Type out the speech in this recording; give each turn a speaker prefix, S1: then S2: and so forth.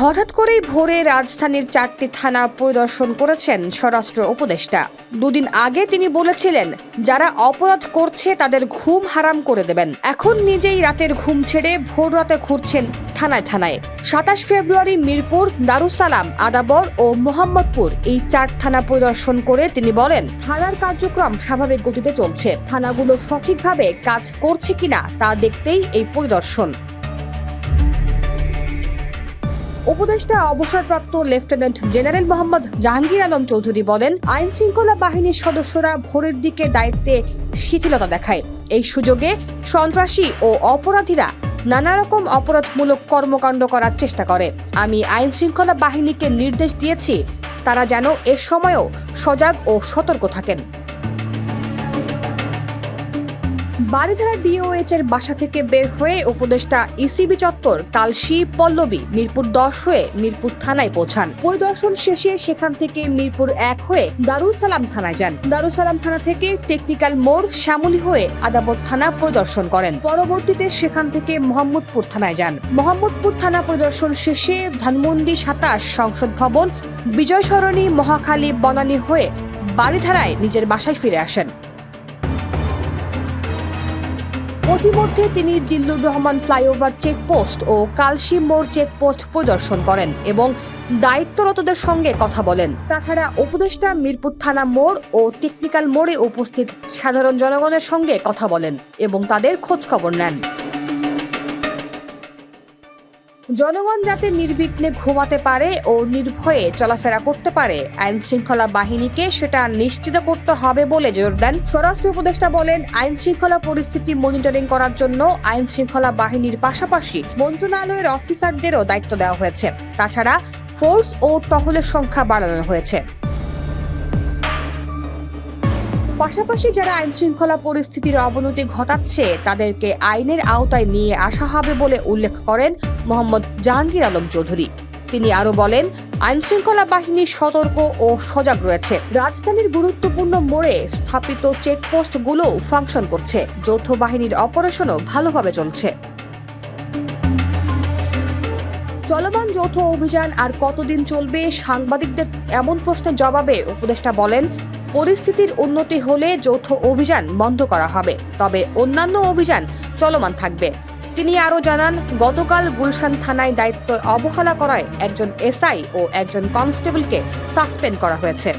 S1: হঠাৎ করেই ভোরে রাজধানীর 4টি থানা পরিদর্শন করেছেন স্বরাষ্ট্র উপদেষ্টা। দুদিন আগে তিনি বলেছিলেন, যারা অপরাধ করছে তাদের ঘুম হারাম করে দেবেন। এখন নিজেই রাতের ঘুম ছেড়ে ভোর রাতে ঘুরছেন থানায় থানায়। 27 ফেব্রুয়ারি মিরপুর, দারুসালাম, আদাবর ও মোহাম্মদপুর এই 4 থানা পরিদর্শন করে তিনি বলেন, থানার কার্যক্রম স্বাভাবিক গতিতে চলছে। থানাগুলো সঠিকভাবে কাজ করছে কিনা তা দেখতেই এই পরিদর্শন। উপদেষ্টা অবসরপ্রাপ্ত লেফটেন্যান্ট জেনারেল মোহাম্মদ জাহাঙ্গীর আলম চৌধুরী বলেন, আইন শৃঙ্খলা বাহিনীর সদস্যরা ভোরের দিকে দায়িত্বে শিথিলতা দেখায়। এই সুযোগে সন্ত্রাসী ও অপরাধীরা নানা রকম অপরাধমূলক কর্মকাণ্ড করার চেষ্টা করে। আমি আইন শৃঙ্খলা বাহিনীকে নির্দেশ দিয়েছি তারা যেন এ সময়ও সজাগ ও সতর্ক থাকেন। বারিধারা ডিওএইচ এর বাসা থেকে বের হয়ে উপদেষ্টা ইসিবি চত্বর, কালশী, পল্লবী, মিরপুর 10 হয়ে মিরপুর থানায় পৌঁছান। পরিদর্শন শেষে সেখান থেকে মিরপুর 1 হয়ে দারুসালাম থানায় যান। দারুসালাম থানা থেকে টেকনিক্যাল মোড়, শ্যামলী হয়ে আদাবর থানা পরিদর্শন করেন। পরবর্তীতে সেখান থেকে মোহাম্মদপুর থানায় যান। মোহাম্মদপুর থানা পরিদর্শন শেষে ধানমন্ডি 27 সংসদ ভবন, বিজয় সরণি, মহাখালী, বনানী হয়ে বারিধারায় নিজের বাসায় ফিরে আসেন। পথিমধ্যে তিনি জিল্লুর রহমান ফ্লাইওভার চেকপোস্ট ও কালশী মোড় চেকপোস্ট পরিদর্শন করেন এবং দায়িত্বরতদের সঙ্গে কথা বলেন। তাছাড়া উপদেষ্টা মিরপুর থানা মোড় ও টেকনিক্যাল মোড়ে উপস্থিত সাধারণ জনগণের সঙ্গে কথা বলেন এবং তাদের খোঁজখবর নেন। জনগণ যাতে নির্বিঘ্নে ঘুমাতে পারে ও নির্ভয়ে চলাফেরা করতে পারে, আইন শৃঙ্খলা বাহিনীকে সেটা নিশ্চিত করতে হবে বলে জোর দেন স্বরাষ্ট্র উপদেষ্টা। বলেন, আইন শৃঙ্খলা পরিস্থিতি মনিটরিং করার জন্য আইন শৃঙ্খলা বাহিনীর পাশাপাশি মন্ত্রণালয়ের অফিসারদেরও দায়িত্ব দেওয়া হয়েছে। তাছাড়া ফোর্স ও টহলের সংখ্যা বাড়ানো হয়েছে। পাশাপাশি যারা আইন শৃঙ্খলা পরিস্থিতির অবনতি ঘটাচ্ছে তাদেরকে আইনের আওতায় নিয়ে আসা হবে বলে উল্লেখ করেন মোহাম্মদ জাহাঙ্গীর আলম চৌধুরী। তিনি আরো বলেন, আইন শৃঙ্খলা বাহিনী সতর্ক ও সজাগ রয়েছে। রাজধানীর গুরুত্বপূর্ণ মোড়ে স্থাপিত চেকপোস্টগুলো ফাংশন করছে। যৌথ বাহিনীর অপারেশনও ভালোভাবে চলছে। চলমান যৌথ অভিযান আর কতদিন চলবে? সাংবাদিকদের এমন প্রশ্নের জবাবে উপদেষ্টা বলেন, পরিস্থিতির উন্নতি হলে যৌথ অভিযান বন্ধ করা হবে, তবে অন্যান্য অভিযান চলমান থাকবে। তিনি আরও জানান, গতকাল গুলশান থানায় দায়িত্ব অবহেলা করায় একজন এসআই ও একজন কনস্টেবলকে সাসপেন্ড করা হয়েছে।